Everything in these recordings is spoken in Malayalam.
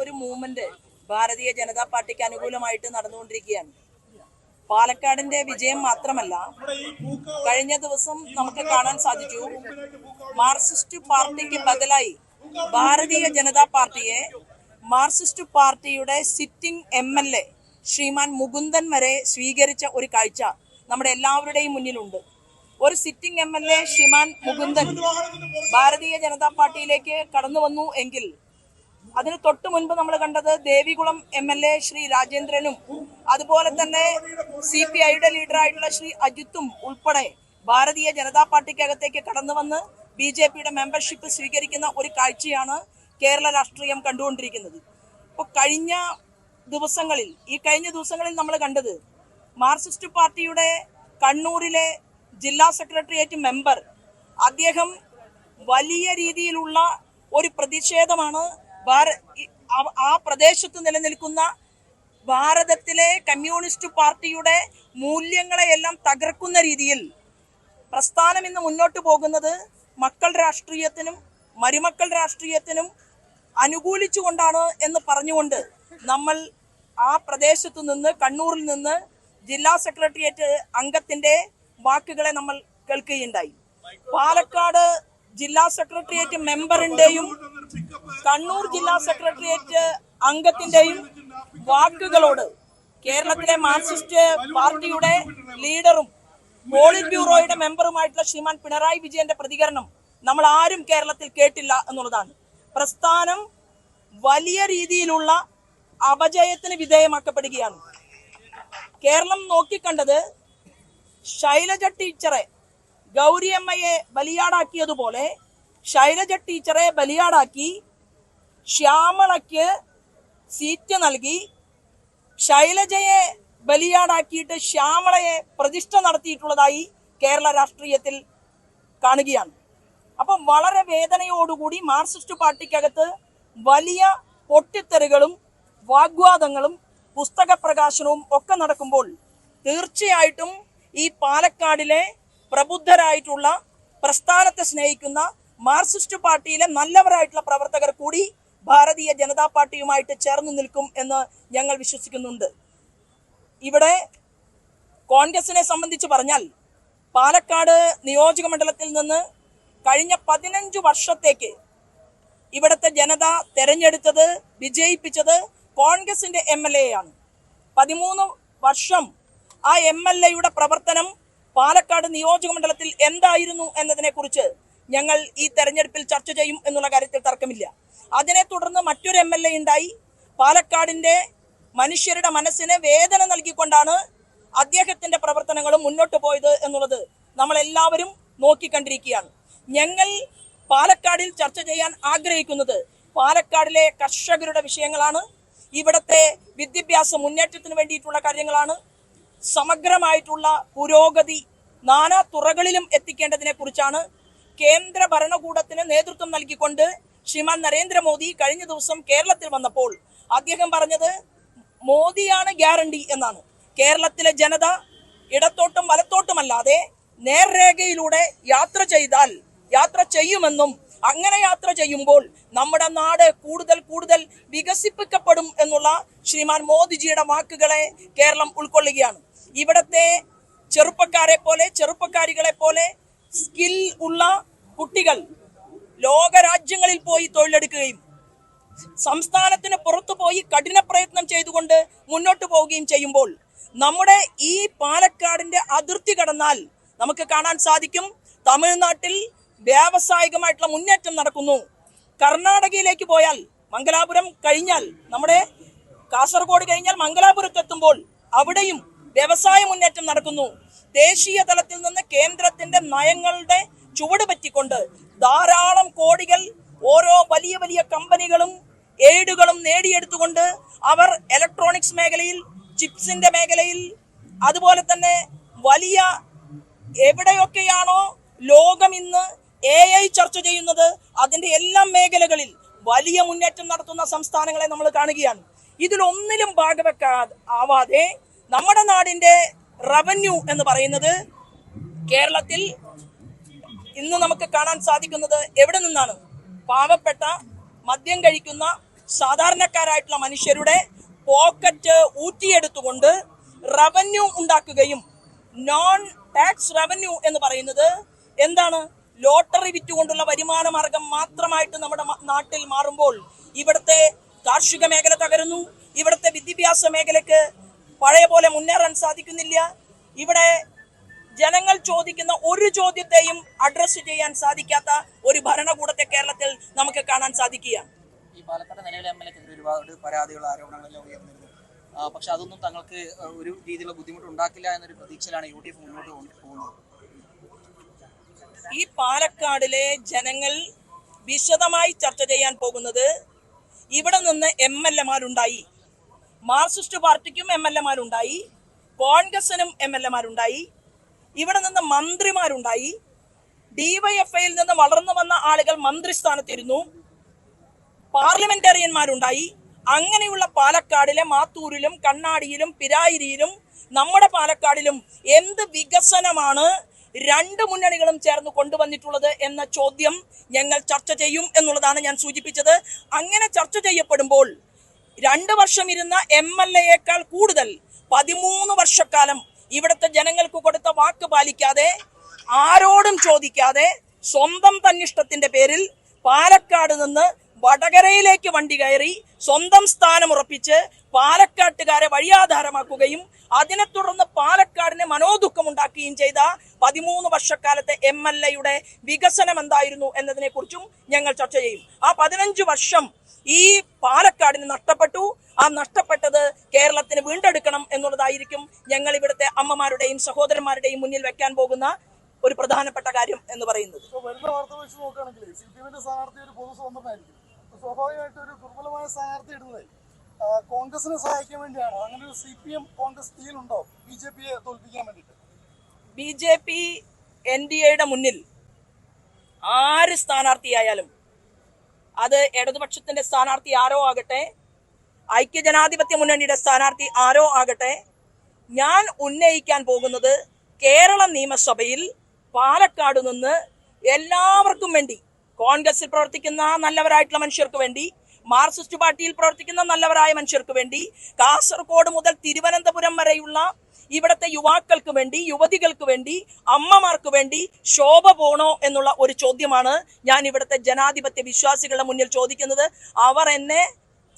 ഒരു മൂവ്മെന്റ് ഭാരതീയ ജനതാ പാർട്ടിക്ക് അനുകൂലമായിട്ട് നടന്നുകൊണ്ടിരിക്കുകയാണ്. പാലക്കാടിന്റെ വിജയം മാത്രമല്ല, കഴിഞ്ഞ ദിവസം നമുക്ക് കാണാൻ സാധിച്ചു, മാർക്സിസ്റ്റ് പാർട്ടിക്ക് ബദലായി ഭാരതീയ ജനതാ പാർട്ടിയെ മാർക്സിസ്റ്റ് പാർട്ടിയുടെ സിറ്റിംഗ് MLA ശ്രീമാൻ മുകുന്ദൻ വരെ സ്വീകരിച്ച ഒരു കാഴ്ച നമ്മുടെ എല്ലാവരുടെയും മുന്നിലുണ്ട്. ഒരു സിറ്റിംഗ് MLA ശ്രീമാൻ മുകുന്ദൻ ഭാരതീയ ജനതാ പാർട്ടിയിലേക്ക് കടന്നു വന്നു എങ്കിൽ അതിന് തൊട്ടു മുൻപ് നമ്മൾ കണ്ടത് ദേവികുളം MLA ശ്രീ രാജേന്ദ്രനും അതുപോലെ തന്നെ CPIയുടെ ലീഡറായിട്ടുള്ള ശ്രീ അജിത്തും ഉൾപ്പെടെ ഭാരതീയ ജനതാ പാർട്ടിക്കകത്തേക്ക് കടന്നു വന്ന് BJPയുടെ മെമ്പർഷിപ്പ് സ്വീകരിക്കുന്ന ഒരു കാഴ്ചയാണ് കേരള രാഷ്ട്രീയം കണ്ടുകൊണ്ടിരിക്കുന്നത്. ഇപ്പോൾ കഴിഞ്ഞ ദിവസങ്ങളിൽ നമ്മൾ കണ്ടത് മാർക്സിസ്റ്റ് പാർട്ടിയുടെ കണ്ണൂരിലെ ജില്ലാ സെക്രട്ടേറിയറ്റ് മെമ്പർ അദ്ദേഹം വലിയ രീതിയിലുള്ള ഒരു പ്രതിഷേധമാണ് ആ പ്രദേശത്ത് നിലനിൽക്കുന്ന ഭാരതത്തിലെ കമ്മ്യൂണിസ്റ്റ് പാർട്ടിയുടെ മൂല്യങ്ങളെയെല്ലാം തകർക്കുന്ന രീതിയിൽ പ്രസ്ഥാനം ഇന്ന് മുന്നോട്ട് പോകുന്നത് മക്കൾ രാഷ്ട്രീയത്തിനും മരുമക്കൾ രാഷ്ട്രീയത്തിനും അനുകൂലിച്ചുകൊണ്ടാണ് എന്ന് പറഞ്ഞുകൊണ്ട് നമ്മൾ ആ പ്രദേശത്തു നിന്ന് കണ്ണൂരിൽ നിന്ന് ജില്ലാ സെക്രട്ടേറിയറ്റ് അംഗത്തിന്റെ വാക്കുകളെ നമ്മൾ കേൾക്കുകയുണ്ടായി. പാലക്കാട് ജില്ലാ സെക്രട്ടേറിയറ്റ് മെമ്പറിന്റെയും കണ്ണൂർ ജില്ലാ സെക്രട്ടേറിയറ്റ് അംഗത്തിന്റെയും വാക്കുകളോട് കേരളത്തിലെ മാർക്സിസ്റ്റ് പാർട്ടിയുടെ ലീഡറും പോളിറ്റ് ബ്യൂറോയുടെ മെമ്പറുമായിട്ടുള്ള ശ്രീമാൻ പിണറായി വിജയന്റെ പ്രതികരണം നമ്മൾ ആരും കേരളത്തിൽ കേട്ടില്ല എന്നുള്ളതാണ്. പ്രസ്ഥാനം വലിയ രീതിയിലുള്ള അപജയത്തിന് വിധേയമാക്കപ്പെടുകയാണ്. കേരളം നോക്കിക്കണ്ടത് ശൈലജ ടീച്ചറെ ഗൗരിയമ്മയെ ബലിയാടാക്കിയതുപോലെ ശൈലജ ടീച്ചറെ ബലിയാടാക്കി ശ്യാമളയ്ക്ക് സീറ്റ് നൽകി ശൈലജയെ ബലിയാടാക്കിയിട്ട് ശ്യാമളയെ പ്രതിഷ്ഠ നടത്തിയിട്ടുള്ളതായി കേരള രാഷ്ട്രീയത്തിൽ കാണുകയാണ്. അപ്പം വളരെ വേദനയോടുകൂടി മാർക്സിസ്റ്റ് പാർട്ടിക്കകത്ത് വലിയ പൊട്ടിത്തെറികളും വാഗ്വാദങ്ങളും പുസ്തക പ്രകാശനവും ഒക്കെ നടക്കുമ്പോൾ തീർച്ചയായിട്ടും ഈ പാലക്കാടിലെ പ്രബുദ്ധരായിട്ടുള്ള പ്രസ്ഥാനത്തെ സ്നേഹിക്കുന്ന മാർക്സിസ്റ്റ് പാർട്ടിയിലെ നല്ലവരായിട്ടുള്ള പ്രവർത്തകർ കൂടി ഭാരതീയ ജനതാ പാർട്ടിയുമായിട്ട് ചേർന്ന് നിൽക്കും എന്ന് ഞങ്ങൾ വിശ്വസിക്കുന്നുണ്ട്. ഇവിടെ കോൺഗ്രസിനെ സംബന്ധിച്ച് പറഞ്ഞാൽ പാലക്കാട് നിയോജക മണ്ഡലത്തിൽ നിന്ന് കഴിഞ്ഞ 15 വർഷത്തേക്ക് ഇവിടുത്തെ ജനത തെരഞ്ഞെടുത്തത് വിജയിപ്പിച്ചത് കോൺഗ്രസിന്റെ MLA ആണ്. 13 വർഷം ആ MLAയുടെ പ്രവർത്തനം പാലക്കാട് നിയോജക മണ്ഡലത്തിൽ എന്തായിരുന്നു എന്നതിനെ കുറിച്ച് ഞങ്ങൾ ഈ തെരഞ്ഞെടുപ്പിൽ ചർച്ച ചെയ്യും എന്നുള്ള കാര്യത്തിൽ തർക്കമില്ല. അതിനെ തുടർന്ന് മറ്റൊരു MLA ഉണ്ടായി. പാലക്കാടിന്റെ മനുഷ്യരുടെ മനസ്സിന് വേദന നൽകിക്കൊണ്ടാണ് അദ്ദേഹത്തിന്റെ പ്രവർത്തനങ്ങളും മുന്നോട്ട് പോയത് എന്നുള്ളത് നമ്മൾ എല്ലാവരും നോക്കിക്കണ്ടിരിക്കുകയാണ്. ഞങ്ങൾ പാലക്കാടിൽ ചർച്ച ചെയ്യാൻ ആഗ്രഹിക്കുന്നത് പാലക്കാടിലെ കർഷകരുടെ വിഷയങ്ങളാണ്, ഇവിടത്തെ വിദ്യാഭ്യാസ മുന്നേറ്റത്തിന് വേണ്ടിയിട്ടുള്ള കാര്യങ്ങളാണ്, സമഗ്രമായിട്ടുള്ള പുരോഗതി നാനാ തുറകളിലും എത്തിക്കേണ്ടതിനെ കുറിച്ചാണ്. കേന്ദ്ര ഭരണകൂടത്തിന് നേതൃത്വം നൽകിക്കൊണ്ട് ശ്രീമാൻ നരേന്ദ്രമോദി കഴിഞ്ഞ ദിവസം കേരളത്തിൽ വന്നപ്പോൾ അദ്ദേഹം പറഞ്ഞത് മോദിയാണ് ഗ്യാരണ്ടി എന്നാണ്. കേരളത്തിലെ ജനത ഇടത്തോട്ടും വലത്തോട്ടുമല്ലാതെ നേർരേഖയിലൂടെ യാത്ര ചെയ്യുമെന്നും അങ്ങനെ യാത്ര ചെയ്യുമ്പോൾ നമ്മുടെ നാട് കൂടുതൽ വികസിപ്പിക്കപ്പെടും എന്നുള്ള ശ്രീമാൻ മോദിജിയുടെ വാക്കുകളെ കേരളം ഉൾക്കൊള്ളുകയാണ്. ഇവിടത്തെ ചെറുപ്പക്കാരികളെ പോലെ സ്കിൽ ഉള്ള കുട്ടികൾ ലോകരാജ്യങ്ങളിൽ പോയി തൊഴിലെടുക്കുകയും സംസ്ഥാനത്തിന് പുറത്തു പോയി കഠിന പ്രയത്നം ചെയ്തുകൊണ്ട് മുന്നോട്ട് പോവുകയും ചെയ്യുമ്പോൾ നമ്മുടെ ഈ പാലക്കാടിന്റെ അതിർത്തി കടന്നാൽ നമുക്ക് കാണാൻ സാധിക്കും തമിഴ്നാട്ടിൽ വ്യാവസായികമായിട്ടുള്ള മുന്നേറ്റം നടക്കുന്നു. കർണാടകയിലേക്ക് പോയാൽ മംഗലാപുരം കഴിഞ്ഞാൽ നമ്മുടെ കാസർഗോഡ് കഴിഞ്ഞാൽ മംഗലാപുരത്ത് എത്തുമ്പോൾ അവിടെയും വ്യവസായ മുന്നേറ്റം നടക്കുന്നു. ദേശീയ തലത്തിൽ നിന്ന് കേന്ദ്രത്തിന്റെ നയങ്ങളുടെ ചുവട് പറ്റിക്കൊണ്ട് ധാരാളം കോടികൾ ഓരോ വലിയ കമ്പനികളും എയ്ഡുകളും നേടിയെടുത്തുകൊണ്ട് അവർ ഇലക്ട്രോണിക്സ് മേഖലയിൽ, ചിപ്സിന്റെ മേഖലയിൽ, അതുപോലെ തന്നെ വലിയ എവിടെയൊക്കെയാണോ ലോകം ഇന്ന് AI ചർച്ച ചെയ്യുന്നത് അതിന്റെ എല്ലാ മേഖലകളിൽ വലിയ മുന്നേറ്റം നടത്തുന്ന സംസ്ഥാനങ്ങളെ നമ്മൾ കാണുകയാണ്. ഇതിലൊന്നിലും ഭാഗവെക്കാതെ നമ്മുടെ നാടിന്റെ റവന്യൂ എന്ന് പറയുന്നത് കേരളത്തിൽ ഇന്ന് നമുക്ക് കാണാൻ സാധിക്കുന്നത് എവിടെ നിന്നാണ്? പാവപ്പെട്ട മദ്യം കഴിക്കുന്ന സാധാരണക്കാരായിട്ടുള്ള മനുഷ്യരുടെ പോക്കറ്റ് ഊറ്റിയെടുത്തുകൊണ്ട് റവന്യൂ ഉണ്ടാക്കുകയും നോൺ ടാക്സ് റവന്യൂ എന്ന് പറയുന്നത് എന്താണ്? ലോട്ടറി വിറ്റുകൊണ്ടുള്ള വരുമാന മാർഗം മാത്രമായിട്ട് നമ്മുടെ നാട്ടിൽ മാറുമ്പോൾ ഇവിടുത്തെ കാർഷിക മേഖല തകരുന്നു. ഇവിടുത്തെ വിദ്യാഭ്യാസ മേഖലയ്ക്ക് പഴയ പോലെ മുന്നേറാൻ സാധിക്കുന്നില്ല. ഇവിടെ ജനങ്ങൾ ചോദിക്കുന്ന ഒരു ചോദ്യത്തെയും അഡ്രസ് ചെയ്യാൻ സാധിക്കാത്ത ഒരു ഭരണകൂടത്തെ കേരളത്തിൽ നമുക്ക് കാണാൻ സാധിക്കുകയാണ്. ഈ പാലക്കാട് നിലവിലെ എംഎൽഎക്കെതിരെ ഒരുപാട് പരാതികൾ, ആരോപണങ്ങളെല്ലാം ഉയർന്നിരുന്നു. പക്ഷെ അതൊന്നും തങ്ങൾക്ക് ഒരു രീതിയിലുള്ള ബുദ്ധിമുട്ട് ഉണ്ടാക്കില്ല എന്നൊരു പ്രതീക്ഷയിലാണ് UDF മുന്നോട്ട് പോകുന്നത്. ഈ പാലക്കാടിലെ ജനങ്ങൾ വിശദമായി ചർച്ച ചെയ്യാൻ പോകുന്നത് ഇവിടെ നിന്ന് MLA-മാരുണ്ടായി, മാർക്സിസ്റ്റ് പാർട്ടിക്കും MLA-മാരുണ്ടായി, കോൺഗ്രസിനും MLA-മാരുണ്ടായി, ഇവിടെ നിന്ന് മന്ത്രിമാരുണ്ടായി, DYFIയിൽ നിന്ന് വളർന്നു വന്ന ആളുകൾ മന്ത്രിസ്ഥാനത്തിരുന്നു, പാർലമെന്റേറിയന്മാരുണ്ടായി. അങ്ങനെയുള്ള പാലക്കാടിലെ മാത്തൂരിലും കണ്ണാടിയിലും പിരായിരിയിലും നമ്മുടെ പാലക്കാടിലും എന്ത് വികസനമാണ് രണ്ട് മുന്നണികളും ചേർന്ന് കൊണ്ടുവന്നിട്ടുള്ളത് എന്ന ചോദ്യം ഞങ്ങൾ ചർച്ച ചെയ്യും എന്നുള്ളതാണ് ഞാൻ സൂചിപ്പിച്ചത്. അങ്ങനെ ചർച്ച ചെയ്യപ്പെടുമ്പോൾ 2 വർഷം ഇരുന്ന MLA-യേക്കാൾ കൂടുതൽ 13 വർഷക്കാലം ഇവിടുത്തെ ജനങ്ങൾക്ക് കൊടുത്ത വാക്ക് പാലിക്കാതെ, ആരോടും ചോദിക്കാതെ, സ്വന്തം തന്നിഷ്ടത്തിന്റെ പേരിൽ പാലക്കാട് നിന്ന് വടകരയിലേക്ക് വണ്ടി കയറി സ്വന്തം സ്ഥാനം ഉറപ്പിച്ച് പാലക്കാട്ടുകാരെ വഴിയാധാരമാക്കുകയും അതിനെ തുടർന്ന് പാലക്കാടിന് മനോദുഃഖമുണ്ടാക്കുകയും ചെയ്ത 13 വർഷക്കാലത്തെ MLA-യുടെ വികസനം എന്തായിരുന്നു എന്നതിനെ കുറിച്ചും ഞങ്ങൾ ചർച്ച ചെയ്യും. ആ 15 വർഷം ഈ പാലക്കാടിന് നഷ്ടപ്പെട്ടു. ആ നഷ്ടപ്പെട്ടത് കേരളത്തിന് വീണ്ടെടുക്കണം എന്നുള്ളതായിരിക്കും ഞങ്ങൾ ഇവിടുത്തെ അമ്മമാരുടെയും സഹോദരന്മാരുടെയും മുന്നിൽ വെക്കാൻ പോകുന്ന ഒരു പ്രധാനപ്പെട്ട കാര്യം എന്ന് പറയുന്നത്. വരുന്ന വാർത്ത വെച്ച് നോക്കുകയാണെങ്കിൽ CPM-ന്റെ സ്ഥാനാർത്ഥി ഒരു പൊതു സ്വതന്ത്രനായിരിക്കും. സ്വാഭാവികമായിട്ട് ഒരു ദുർബലമായ സ്ഥാനാർത്ഥി ഇടുന്നത് കോൺഗ്രസിനെ സഹായിക്കാൻ വേണ്ടിയാണ്. അങ്ങനെ ഒരു CPM കോൺഗ്രസ് ഡീലുണ്ടോ BJP-യെ തോൽപ്പിക്കാൻ വേണ്ടിയിട്ട്? BJP NDA-യുടെ മുന്നിൽ ആര് സ്ഥാനാർത്ഥിയായാലും, അത് ഇടതുപക്ഷത്തിന്റെ സ്ഥാനാർത്ഥി ആരോ ആകട്ടെ, ഐക്യജനാധിപത്യ മുന്നണിയുടെ സ്ഥാനാർത്ഥി ആരോ ആകട്ടെ, ഞാൻ ഉന്നയിക്കാൻ പോകുന്നത് കേരള നിയമസഭയിൽ പാലക്കാട് നിന്ന് എല്ലാവർക്കും വേണ്ടി, കോൺഗ്രസിൽ പ്രവർത്തിക്കുന്ന നല്ലവരായിട്ടുള്ള മനുഷ്യർക്ക് വേണ്ടി, മാർക്സിസ്റ്റ് പാർട്ടിയിൽ പ്രവർത്തിക്കുന്ന നല്ലവരായ മനുഷ്യർക്ക് വേണ്ടി, കാസർഗോഡ് മുതൽ തിരുവനന്തപുരം വരെയുള്ള ഇവിടുത്തെ യുവാക്കൾക്ക് വേണ്ടി, യുവതികൾക്ക് വേണ്ടി, അമ്മമാർക്ക് വേണ്ടി ശോഭ പോണോ എന്നുള്ള ഒരു ചോദ്യമാണ് ഞാൻ ഇവിടുത്തെ ജനാധിപത്യ വിശ്വാസികളുടെ മുന്നിൽ ചോദിക്കുന്നത്. അവർ എന്നെ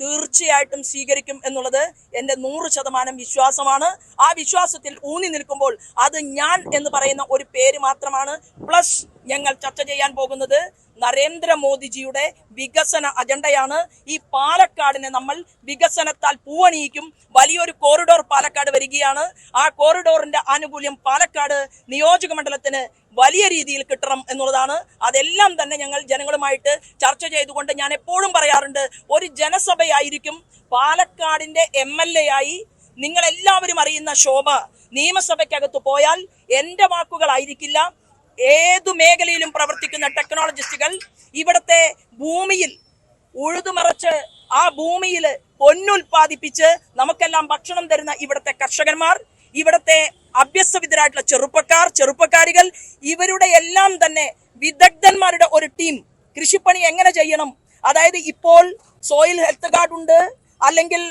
തീർച്ചയായിട്ടും സ്വീകരിക്കും എന്നുള്ളത് എൻ്റെ 100% വിശ്വാസമാണ്. ആ വിശ്വാസത്തിൽ ഊന്നി നിൽക്കുമ്പോൾ അത് ഞാൻ എന്ന് പറയുന്ന ഒരു പേര് മാത്രമാണ്. പ്ലസ് ഞങ്ങൾ ചർച്ച ചെയ്യാൻ പോകുന്നത് നരേന്ദ്രമോദിജിയുടെ വികസന അജണ്ടയാണ്. ഈ പാലക്കാടിനെ നമ്മൾ വികസനത്താൽ പൂവണിയിക്കും. വലിയൊരു കോറിഡോർ പാലക്കാട് വരികയാണ്. ആ കോറിഡോറിന്റെ ആനുകൂല്യം പാലക്കാട് നിയോജക മണ്ഡലത്തിന് വലിയ രീതിയിൽ കിട്ടണം എന്നുള്ളതാണ്. അതെല്ലാം തന്നെ ഞങ്ങൾ ജനങ്ങളുമായിട്ട് ചർച്ച ചെയ്തുകൊണ്ട് ഞാൻ എപ്പോഴും പറയാറുണ്ട്, ഒരു ജനസഭയായിരിക്കും പാലക്കാടിന്റെ MLA-ആയി നിങ്ങൾ എല്ലാവരും അറിയുന്ന ശോഭ നിയമസഭയ്ക്കകത്ത് പോയാൽ എന്റെ വാക്കുകളായിരിക്കില്ല. ഏതു മേഖലയിലും പ്രവർത്തിക്കുന്ന ടെക്നോളജിസ്റ്റുകൾ ഇവിടത്തെ ഭൂമിയിൽ ഉഴുതുമറച്ച് ആ ഭൂമിയിൽ പൊന്നുൽപാദിപ്പിച്ച് നമുക്കെല്ലാം ഭക്ഷണം തരുന്ന ഇവിടത്തെ കർഷകന്മാർ, ഇവിടത്തെ അഭ്യസ്തവിദ്യരായിട്ടുള്ള ചെറുപ്പക്കാരികൾ, ഇവരുടെ എല്ലാം തന്നെ വിദഗ്ധന്മാരുടെ ഒരു ടീം കൃഷിപ്പണി എങ്ങനെ ചെയ്യണം, അതായത് ഇപ്പോൾ സോയിൽ ഹെൽത്ത് കാർഡ് ഉണ്ട്, അല്ലെങ്കിൽ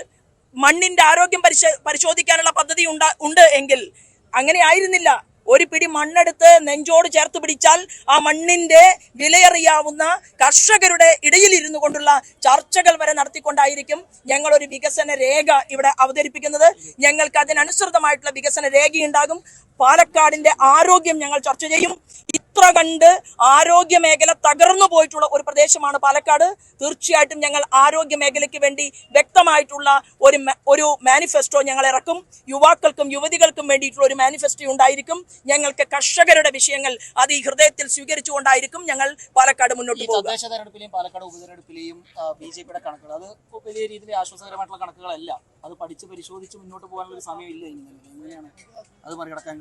മണ്ണിന്റെ ആരോഗ്യം പരിശോധിക്കാനുള്ള പദ്ധതി ഉണ്ട് എങ്കിൽ അങ്ങനെ ആയിരുന്നില്ല. ഒരു പിടി മണ്ണെടുത്ത് നെഞ്ചോട് ചേർത്ത് പിടിച്ചാൽ ആ മണ്ണിന്റെ വിലയറിയാവുന്ന കർഷകരുടെ ഇടയിൽ ഇരുന്നു കൊണ്ടുള്ള ചർച്ചകൾ വരെ നടത്തിക്കൊണ്ടായിരിക്കും ഞങ്ങൾ ഒരു വികസന രേഖ ഇവിടെ അവതരിപ്പിക്കുന്നത്. ഞങ്ങൾക്ക് അതിനനുസൃതമായിട്ടുള്ള വികസന രേഖയുണ്ടാകും. പാലക്കാടിന്റെ ആരോഗ്യം ഞങ്ങൾ ചർച്ച ചെയ്യും. ഇത്ര കണ്ട് ആരോഗ്യ മേഖല തകർന്നു പോയിട്ടുള്ള ഒരു പ്രദേശമാണ് പാലക്കാട്. തീർച്ചയായിട്ടും ഞങ്ങൾ ആരോഗ്യ മേഖലയ്ക്ക് വേണ്ടി വ്യക്തമായിട്ടുള്ള ഒരു മാനിഫെസ്റ്റോ ഞങ്ങൾ ഇറക്കും. യുവാക്കൾക്കും യുവതികൾക്കും വേണ്ടിയിട്ടുള്ള ഒരു മാനിഫെസ്റ്റോ ഉണ്ടായിരിക്കും. ഞങ്ങൾക്ക് കർഷകരുടെ വിഷയങ്ങൾ അത് ഈ ഹൃദയത്തിൽ സ്വീകരിച്ചുകൊണ്ടായിരിക്കും ഞങ്ങൾ പാലക്കാട് മുന്നോട്ട് പോകുക. തദ്ദേശ തെരഞ്ഞെടുപ്പിലെയും പാലക്കാട് ഉപതെരഞ്ഞെടുപ്പിലെയും BJP-യുടെ കണക്കുകൾ അത് വലിയ രീതിയിൽ ആശ്വാസകരമായിട്ടുള്ള കണക്കുകളല്ല. അത് പഠിച്ച് പരിശോധിച്ച് മുന്നോട്ട് പോകാനുള്ള ഒരു സമയമില്ല. എങ്ങനെയാണ് അത് മറികടക്കാൻ?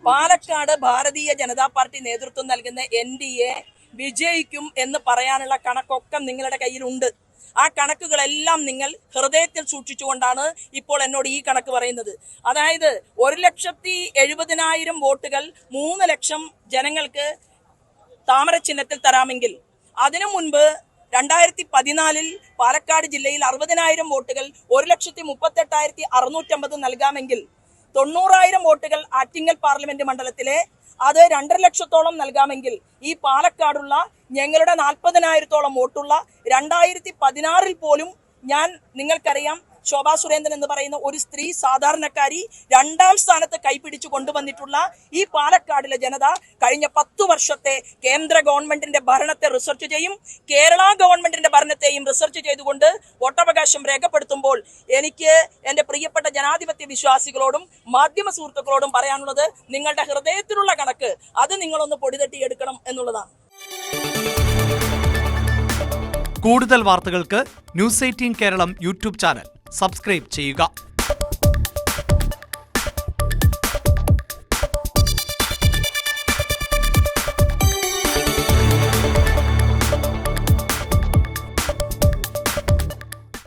പാലക്കാട് ഭാരതീയ ജനതാ പാർട്ടി നേതൃത്വം നൽകുന്ന NDA വിജയിക്കും എന്ന് പറയാനുള്ള കണക്കൊക്കെ നിങ്ങളുടെ കയ്യിലുണ്ട്. ആ കണക്കുകളെല്ലാം നിങ്ങൾ ഹൃദയത്തിൽ സൂക്ഷിച്ചുകൊണ്ടാണ് ഇപ്പോൾ എന്നോട് ഈ കണക്ക് പറയുന്നത്. അതായത് 1,70,70,000 വോട്ടുകൾ 3 ലക്ഷം ജനങ്ങൾക്ക് താമര ചിഹ്നത്തിൽ തരാമെങ്കിൽ അതിനു മുൻപ് 2014 പാലക്കാട് ജില്ലയിൽ 60,000 വോട്ടുകൾ 1,38,650 നൽകാമെങ്കിൽ 90,000 വോട്ടുകൾ ആറ്റിങ്ങൽ പാർലമെന്റ് മണ്ഡലത്തിലെ അത് 2.5 ലക്ഷത്തോളം നൽകാമെങ്കിൽ ഈ പാലക്കാടുള്ള ഞങ്ങളുടെ 40,000-ഓളം വോട്ടുള്ള 2016 പോലും ഞാൻ, നിങ്ങൾക്കറിയാം, ശോഭാ സുരേന്ദ്രൻ എന്ന് പറയുന്ന ഒരു സ്ത്രീ സാധാരണക്കാരി 2ാം സ്ഥാനത്ത് കൈപിടിച്ചു കൊണ്ടുവന്നിട്ടുള്ള ഈ പാലക്കാടിലെ ജനത കഴിഞ്ഞ 10 വർഷത്തെ കേന്ദ്ര ഗവൺമെന്റിന്റെ ഭരണത്തെ റിസർച്ച് ചെയ്യും, കേരള ഗവൺമെന്റിന്റെ ഭരണത്തെയും റിസർച്ച് ചെയ്തുകൊണ്ട് വോട്ടവകാശം രേഖപ്പെടുത്തുമ്പോൾ എനിക്ക് എന്റെ പ്രിയപ്പെട്ട ജനാധിപത്യ വിശ്വാസികളോടും മാധ്യമ സുഹൃത്തുക്കളോടും പറയാനുള്ളത്, നിങ്ങളുടെ ഹൃദയത്തിലുള്ള കണക്ക് അത് നിങ്ങളൊന്ന് പൊടിതട്ടിയെടുക്കണം എന്നുള്ളതാണ്. കൂടുതൽ വാർത്തകൾക്ക് news 18 Keralam YouTube channel subscribe ചെയ്യുക.